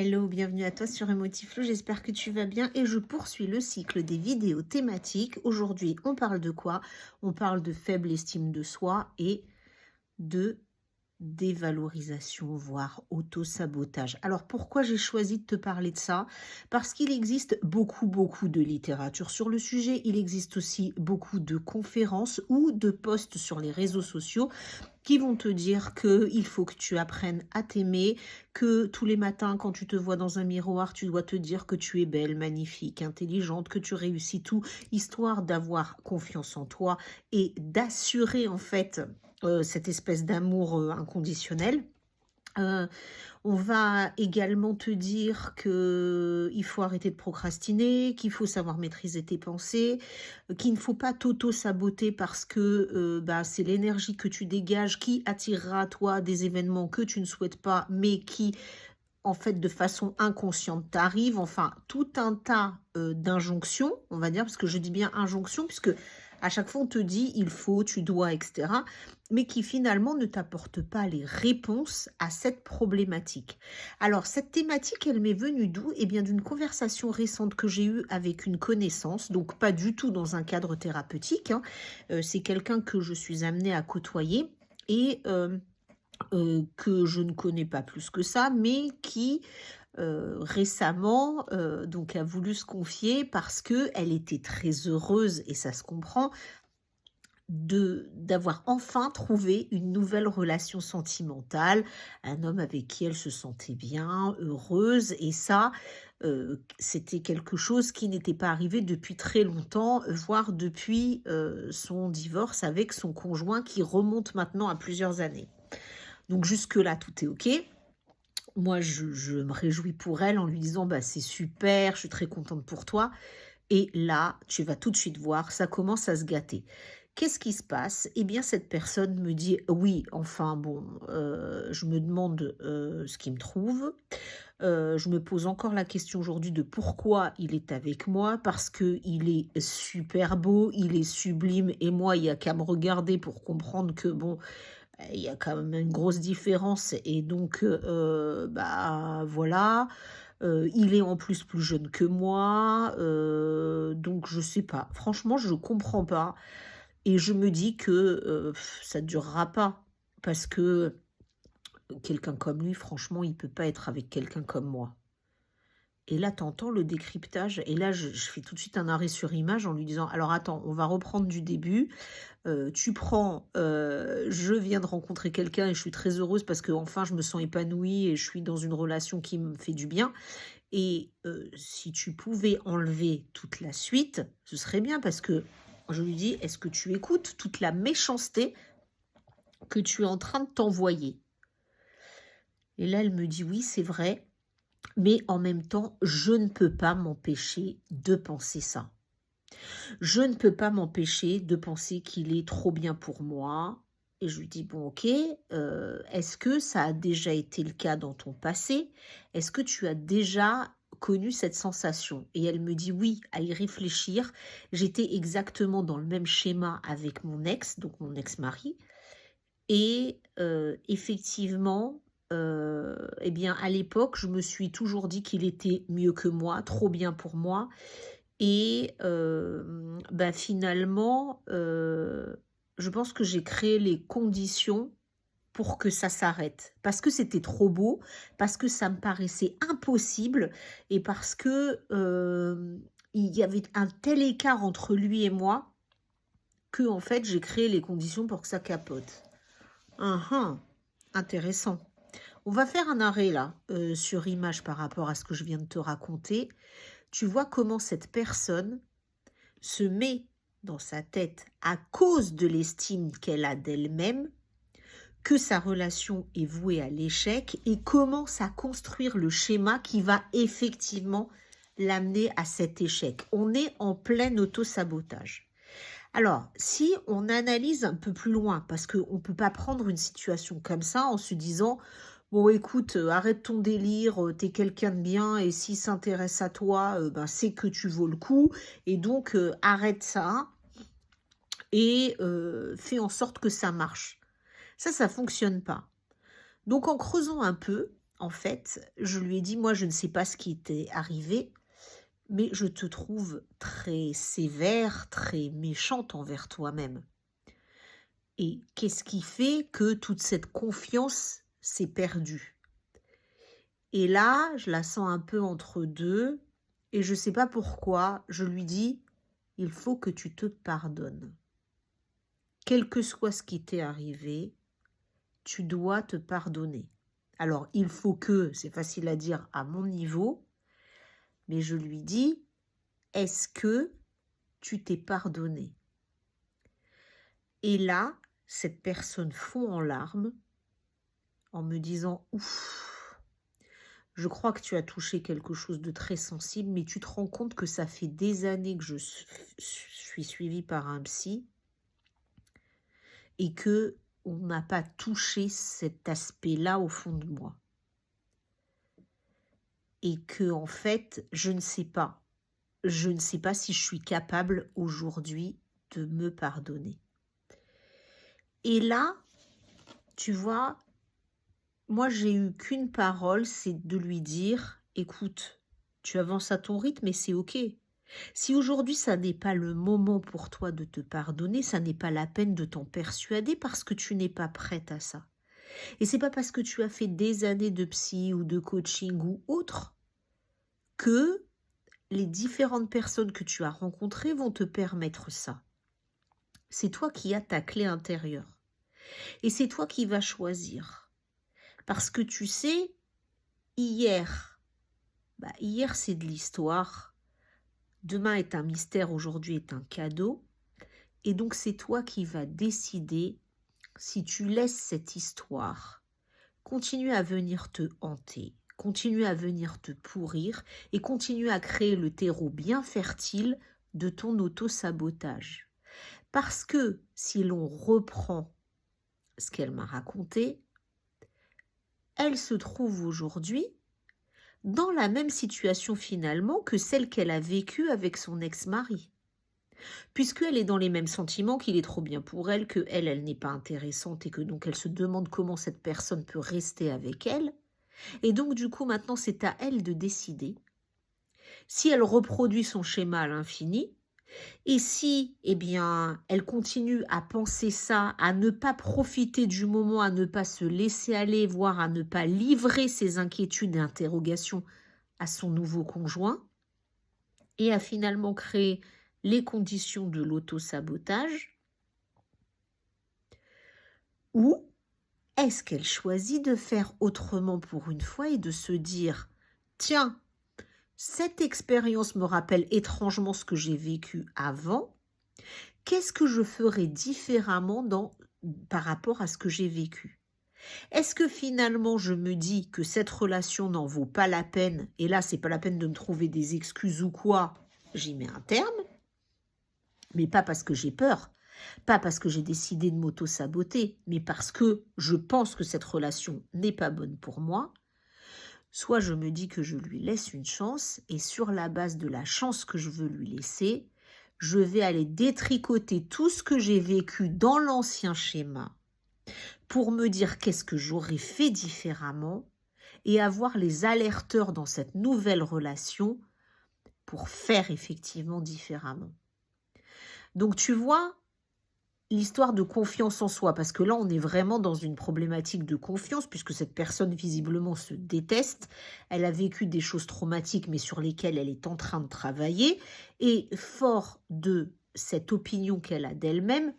Hello, bienvenue à toi sur Emotiflo, j'espère que tu vas bien et je poursuis le cycle des vidéos thématiques. Aujourd'hui, on parle de quoi? On parle de faible estime de soi et de dévalorisation, voire auto-sabotage. Alors pourquoi j'ai choisi de te parler de ça? Parce qu'il existe beaucoup de littérature sur le sujet, il existe aussi beaucoup de conférences ou de posts sur les réseaux sociaux qui vont te dire que il faut que tu apprennes à t'aimer, que tous les matins quand tu te vois dans un miroir, tu dois te dire que tu es belle, magnifique, intelligente, que tu réussis tout, histoire d'avoir confiance en toi et d'assurer en fait cette espèce d'amour inconditionnel. Heu, on va également te dire que il faut arrêter de procrastiner, qu'il faut savoir maîtriser tes pensées, qu'il ne faut pas t'auto-saboter parce que, bah, c'est l'énergie que tu dégages qui attirera à toi des événements que tu ne souhaites pas, mais qui, en fait, de façon inconsciente t'arrivent. Enfin, tout un tas, d'injonctions, on va dire, parce que je dis bien injonction puisque à chaque fois on te dit: «Il faut», «Tu dois» et cetera, mais qui finalement ne t'apportent pas les réponses à cette problématique. Alors cette thématique, elle m'est venue d'où? Eh bien d'une conversation récente que j'ai eue avec une connaissance, donc pas du tout dans un cadre thérapeutique, hein. C'est quelqu'un que je suis amenée à côtoyer et que je ne connais pas plus que ça, mais qui, récemment, donc a voulu se confier parce que elle était très heureuse et ça se comprend, de d'avoir enfin trouvé une nouvelle relation sentimentale, un homme avec qui elle se sentait bien, heureuse et ça, c'était quelque chose qui n'était pas arrivé depuis très longtemps, voire depuis, son divorce avec son conjoint qui remonte maintenant à plusieurs années. Donc jusque-là, tout est OK. Moi, je me réjouis pour elle en lui disant: «Bah, c'est super, je suis très contente pour toi» et là, tu vas tout de suite voir, ça commence à se gâter. Qu'est-ce qui se passe? Eh bien, cette personne me dit: «Oui, enfin bon, je me demande, ce qu'il me trouve. Je me pose encore la question aujourd'hui de pourquoi il est avec moi, parce que il est super beau, il est sublime et moi, il y a qu'à me regarder pour comprendre que bon, il y a quand même une grosse différence et donc bah, voilà. Il est en plus jeune que moi, donc je sais pas. Franchement, je comprends pas et je me dis que, ça durera pas parce que quelqu'un comme lui, franchement, il peut pas être avec quelqu'un comme moi. Et là, tu entends le décryptage et là, je fais tout de suite un arrêt sur image en lui disant: «Alors attends, on va reprendre du début. Tu prends, je viens de rencontrer quelqu'un et je suis très heureuse parce que enfin je me sens épanouie et je suis dans une relation qui me fait du bien et si tu pouvais enlever toute la suite, ce serait bien» parce que je lui dis: «Est-ce que tu écoutes toute la méchanceté que tu es en train de t'envoyer?» Et là, elle me dit: «Oui, c'est vrai, mais en même temps, je ne peux pas m'empêcher de penser ça. Je ne peux pas m'empêcher de penser qu'il est trop bien pour moi» et je lui dis: «Bon OK, est-ce que ça a déjà été le cas dans ton passé? Est-ce que tu as déjà connu cette sensation?» Et elle me dit: «Oui», à y réfléchir, j'étais exactement dans le même schéma avec mon ex, donc mon ex-mari et effectivement, et bien, à l'époque, je me suis toujours dit qu'il était mieux que moi, trop bien pour moi et bah, finalement, je pense que j'ai créé les conditions pour que ça s'arrête. Parce que c'était trop beau, parce que ça me paraissait impossible et parce que, il y avait un tel écart entre lui et moi que en fait, j'ai créé les conditions pour que ça capote. Hein, hein, intéressant. On va faire un arrêt là, sur image par rapport à ce que je viens de te raconter. Tu vois comment cette personne se met dans sa tête, à cause de l'estime qu'elle a d'elle-même, que sa relation est vouée à l'échec et commence à construire le schéma qui va effectivement l'amener à cet échec. On est en plein auto-sabotage. Alors, si on analyse un peu plus loin, parce qu'on ne peut pas prendre une situation comme ça en se disant: «Bon écoute, arrête ton délire, tu quelqu'un de bien et s'il s'intéresse à toi, ben, c'est que tu vaux le coup et donc arrête ça et fais en sorte que ça marche». Ça fonctionne pas. Donc en creusant un peu, en fait, je lui ai dit: «Moi, je ne sais pas ce qui t'est arrivé, mais je te trouve très sévère, très méchante envers toi-même. Et qu'est-ce qui fait que toute cette confiance s'est perdue?» Et là, je la sens un peu entre deux et je ne sais pas pourquoi, je lui dis: «Il faut que tu te pardonnes. Quel que soit ce qui t'est arrivé, tu dois te pardonner.» Alors, il faut que, c'est facile à dire à mon niveau, mais je lui dis: «Est-ce que tu t'es pardonné?» Et là, cette personne fond en larmes en me disant: «Ouf, je crois que tu as touché quelque chose de très sensible, mais tu te rends compte que ça fait des années que je suis suivie par un psy et que on n'a pas touché cet aspect-là au fond de moi. Et que en fait, je ne sais pas. Je ne sais pas si je suis capable aujourd'hui de me pardonner.» Et là, tu vois, moi j'ai eu qu'une parole, c'est de lui dire: «Écoute, tu avances à ton rythme et c'est OK. Si aujourd'hui ça n'est pas le moment pour toi de te pardonner, ça n'est pas la peine de t'en persuader parce que tu n'es pas prête à ça. Et c'est pas parce que tu as fait des années de psy ou de coaching ou autre que les différentes personnes que tu as rencontrées vont te permettre ça. C'est toi qui as ta clé intérieure. Et c'est toi qui vas choisir. Parce que tu sais, hier, hier c'est de l'histoire, demain est un mystère, aujourd'hui est un cadeau. Et donc c'est toi qui vas décider si tu laisses cette histoire continuer à venir te hanter, continuer à venir te pourrir et continuer à créer le terreau bien fertile de ton auto-sabotage. Parce que si l'on reprend ce qu'elle m'a raconté, elle se trouve aujourd'hui dans la même situation finalement que celle qu'elle a vécue avec son ex-mari. Puisqu'elle est dans les mêmes sentiments, qu'il est trop bien pour elle, elle n'est pas intéressante et que donc elle se demande comment cette personne peut rester avec elle. Et donc du coup maintenant c'est à elle de décider si elle reproduit son schéma à l'infini et si elle continue à penser ça, à ne pas profiter du moment, à ne pas se laisser aller, voire à ne pas livrer ses inquiétudes et interrogations à son nouveau conjoint et à finalement créer les conditions de l'auto-sabotage, ou est-ce qu'elle choisit de faire autrement pour une fois et de se dire: tiens, cette expérience me rappelle étrangement ce que j'ai vécu avant, qu'est-ce que je ferais différemment par rapport à ce que j'ai vécu? Est-ce que finalement je me dis que cette relation n'en vaut pas la peine, et là c'est pas la peine de me trouver des excuses ou quoi, j'y mets un terme, mais pas parce que j'ai peur, pas parce que j'ai décidé de m'auto-saboter, mais parce que je pense que cette relation n'est pas bonne pour moi. Soit je me dis que je lui laisse une chance et sur la base de la chance que je veux lui laisser, je vais aller détricoter tout ce que j'ai vécu dans l'ancien schéma pour me dire qu'est-ce que j'aurais fait différemment et avoir les alerteurs dans cette nouvelle relation pour faire effectivement différemment. Donc tu vois, l'histoire de confiance en soi, parce que là, on est vraiment dans une problématique de confiance, puisque cette personne, visiblement, se déteste. Elle a vécu des choses traumatiques, mais sur lesquelles elle est en train de travailler. Et fort de cette opinion qu'elle a d'elle-même,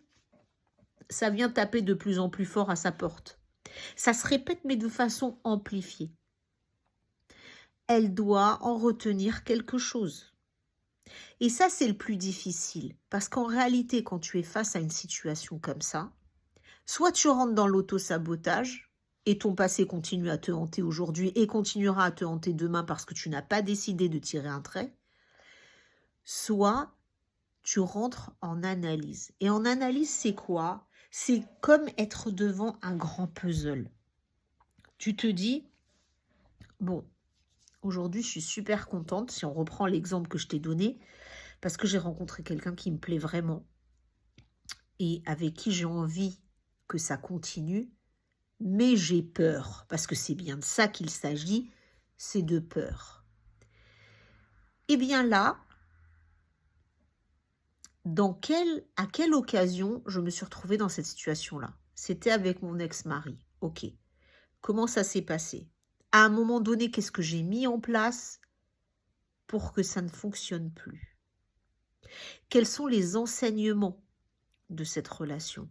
ça vient taper de plus en plus fort à sa porte. Ça se répète, mais de façon amplifiée. Elle doit en retenir quelque chose. Et ça, c'est le plus difficile, parce qu'en réalité, quand tu es face à une situation comme ça, soit tu rentres dans l'auto-sabotage et ton passé continue à te hanter aujourd'hui et continuera à te hanter demain parce que tu n'as pas décidé de tirer un trait, soit tu rentres en analyse. Et en analyse, c'est quoi? C'est comme être devant un grand puzzle. Tu te dis, bon, aujourd'hui, je suis super contente, si on reprend l'exemple que je t'ai donné, parce que j'ai rencontré quelqu'un qui me plaît vraiment et avec qui j'ai envie que ça continue, mais j'ai peur, parce que c'est bien de ça qu'il s'agit, c'est de peur. Eh bien là, à quelle occasion je me suis retrouvée dans cette situation-là? C'était avec mon ex-mari. Ok. Comment ça s'est passé? À un moment donné, qu'est-ce que j'ai mis en place pour que ça ne fonctionne plus? Quels sont les enseignements de cette relation?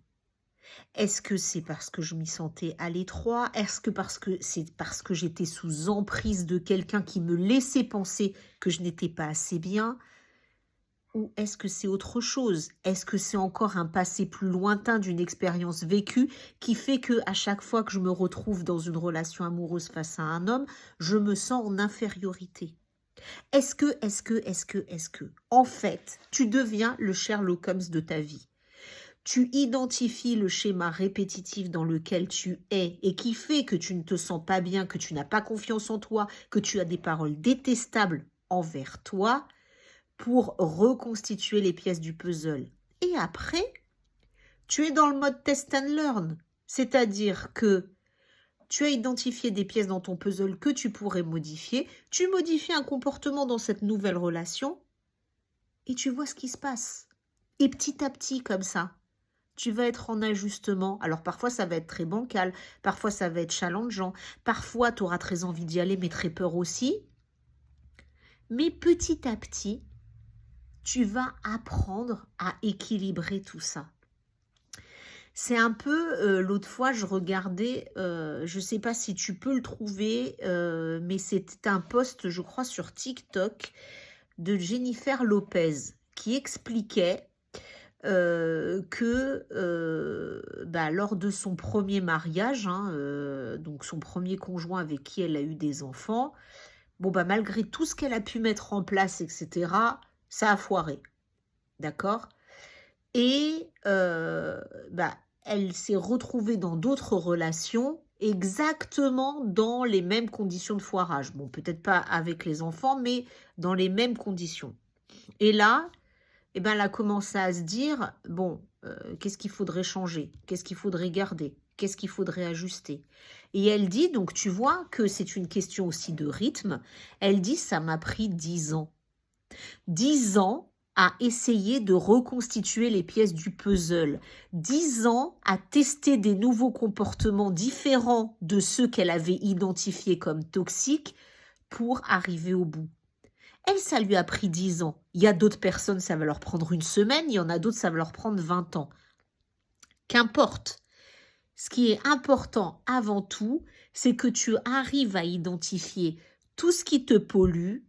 Est-ce que c'est parce que je m'y sentais à l'étroit? Est-ce que c'est parce que j'étais sous emprise de quelqu'un qui me laissait penser que je n'étais pas assez bien? Ou est-ce que c'est autre chose? Est-ce que c'est encore un passé plus lointain d'une expérience vécue qui fait que à chaque fois que je me retrouve dans une relation amoureuse face à un homme, je me sens en infériorité? Est-ce que, en fait, tu deviens le Sherlock Holmes de ta vie? Tu identifies le schéma répétitif dans lequel tu es et qui fait que tu ne te sens pas bien, que tu n'as pas confiance en toi, que tu as des paroles détestables envers toi, pour reconstituer les pièces du puzzle. Et après, tu es dans le mode test and learn, c'est-à-dire que tu as identifié des pièces dans ton puzzle que tu pourrais modifier, tu modifies un comportement dans cette nouvelle relation et tu vois ce qui se passe. Et petit à petit, comme ça, tu vas être en ajustement. Alors parfois, ça va être très bancal, parfois, ça va être challengeant, parfois, tu auras très envie d'y aller, mais très peur aussi. Mais petit à petit, tu vas apprendre à équilibrer tout ça. C'est un peu, l'autre fois, je regardais, je ne sais pas si tu peux le trouver, mais c'était un post, je crois, sur TikTok de Jennifer Lopez qui expliquait que lors de son premier mariage, donc son premier conjoint avec qui elle a eu des enfants, malgré tout ce qu'elle a pu mettre en place, etc., ça a foiré. D'accord? Et elle s'est retrouvée dans d'autres relations exactement dans les mêmes conditions de foirage. Bon, peut-être pas avec les enfants, mais dans les mêmes conditions. Et là, elle a commencé à se dire, qu'est-ce qu'il faudrait changer? Qu'est-ce qu'il faudrait garder? Qu'est-ce qu'il faudrait ajuster? Et elle dit, donc tu vois que c'est une question aussi de rythme, elle dit, ça m'a pris 10 ans. 10 ans à essayer de reconstituer les pièces du puzzle, 10 ans à tester des nouveaux comportements différents de ceux qu'elle avait identifiés comme toxiques pour arriver au bout. Elle, ça lui a pris 10 ans. Il y a d'autres personnes, ça va leur prendre une semaine, il y en a d'autres, ça va leur prendre 20 ans. Qu'importe. Ce qui est important avant tout, c'est que tu arrives à identifier tout ce qui te pollue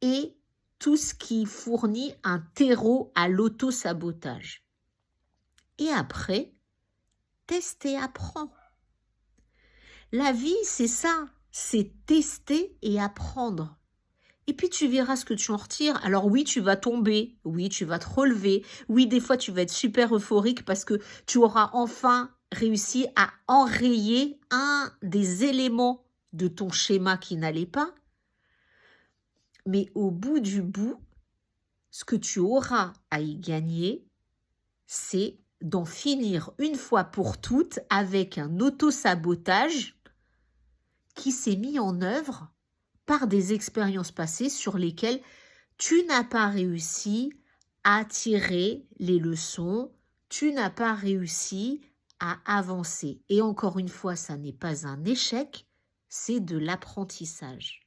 et tout ce qui fournit un terreau à l'auto-sabotage. Et après, teste et apprends. La vie, c'est ça, c'est tester et apprendre. Et puis tu verras ce que tu en retires. Alors oui, tu vas tomber, oui, tu vas te relever, oui, des fois tu vas être super euphorique parce que tu auras enfin réussi à enrayer un des éléments de ton schéma qui n'allait pas. Mais au bout du bout, ce que tu auras à y gagner, c'est d'en finir une fois pour toutes avec un auto-sabotage qui s'est mis en œuvre par des expériences passées sur lesquelles tu n'as pas réussi à tirer les leçons, tu n'as pas réussi à avancer. Et encore une fois, ça n'est pas un échec, c'est de l'apprentissage.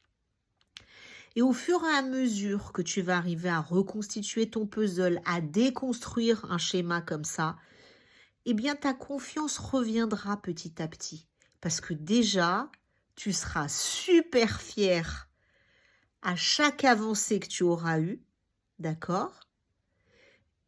Et au fur et à mesure que tu vas arriver à reconstituer ton puzzle, à déconstruire un schéma comme ça, eh bien ta confiance reviendra petit à petit. Parce que déjà, tu seras super fier à chaque avancée que tu auras eue, d'accord?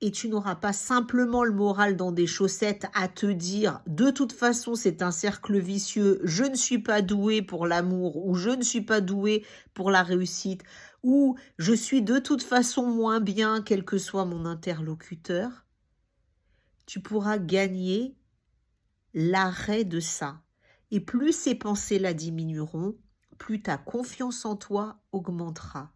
Et tu n'auras pas simplement le moral dans des chaussettes à te dire « de toute façon, c'est un cercle vicieux, je ne suis pas doué pour l'amour » ou « je ne suis pas doué pour la réussite » ou « je suis de toute façon moins bien, quel que soit mon interlocuteur », tu pourras gagner l'arrêt de ça. Et plus ces pensées-là diminueront, plus ta confiance en toi augmentera.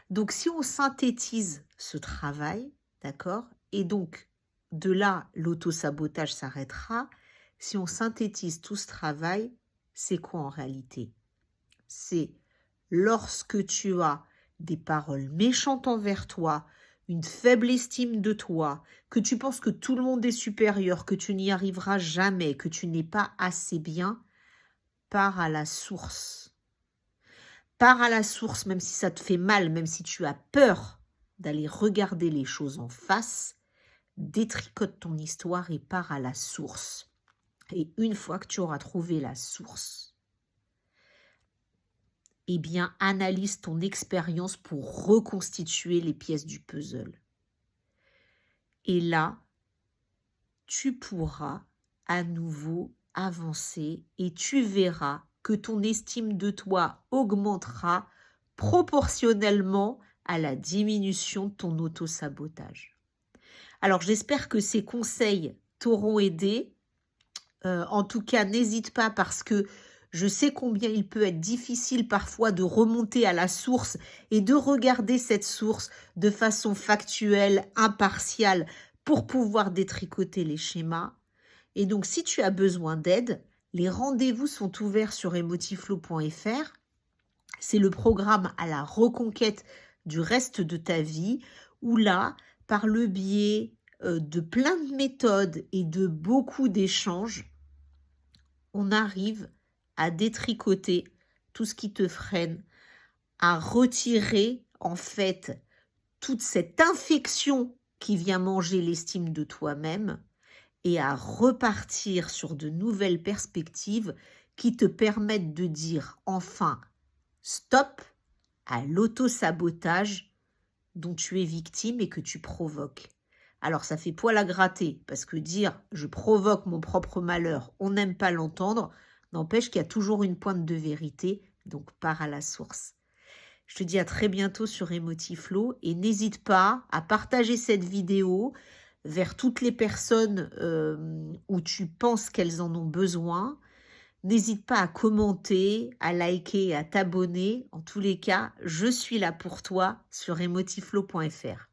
Donc, si on synthétise ce travail, d'accord? Et donc, de là, l'auto-sabotage s'arrêtera. Si on synthétise tout ce travail, c'est quoi en réalité? C'est lorsque tu as des paroles méchantes envers toi, une faible estime de toi, que tu penses que tout le monde est supérieur, que tu n'y arriveras jamais, que tu n'es pas assez bien, pars à la source. Pars à la source, même si ça te fait mal, même si tu as peur d'aller regarder les choses en face, détricote ton histoire et pars à la source. Et une fois que tu auras trouvé la source, eh bien, analyse ton expérience pour reconstituer les pièces du puzzle. Et là, tu pourras à nouveau avancer et tu verras que ton estime de toi augmentera proportionnellement à la diminution de ton auto-sabotage. Alors, j'espère que ces conseils t'auront aidé. En tout cas, n'hésite pas parce que je sais combien il peut être difficile parfois de remonter à la source et de regarder cette source de façon factuelle, impartiale, pour pouvoir détricoter les schémas. Et donc, si tu as besoin d'aide, les rendez-vous sont ouverts sur emotiflow.fr. C'est le programme à la reconquête du reste de ta vie, où là, par le biais de plein de méthodes et de beaucoup d'échanges, on arrive à détricoter tout ce qui te freine, à retirer en fait toute cette infection qui vient manger l'estime de toi-même et à repartir sur de nouvelles perspectives qui te permettent de dire enfin stop à l'auto-sabotage dont tu es victime et que tu provoques. Alors ça fait poil à gratter, parce que dire « je provoque mon propre malheur », on n'aime pas l'entendre, n'empêche qu'il y a toujours une pointe de vérité, donc pars à la source. Je te dis à très bientôt sur Emotiflow et n'hésite pas à partager cette vidéo vers toutes les personnes où tu penses qu'elles en ont besoin. N'hésite pas à commenter, à liker et à t'abonner. En tous les cas, je suis là pour toi sur emotiflow.fr.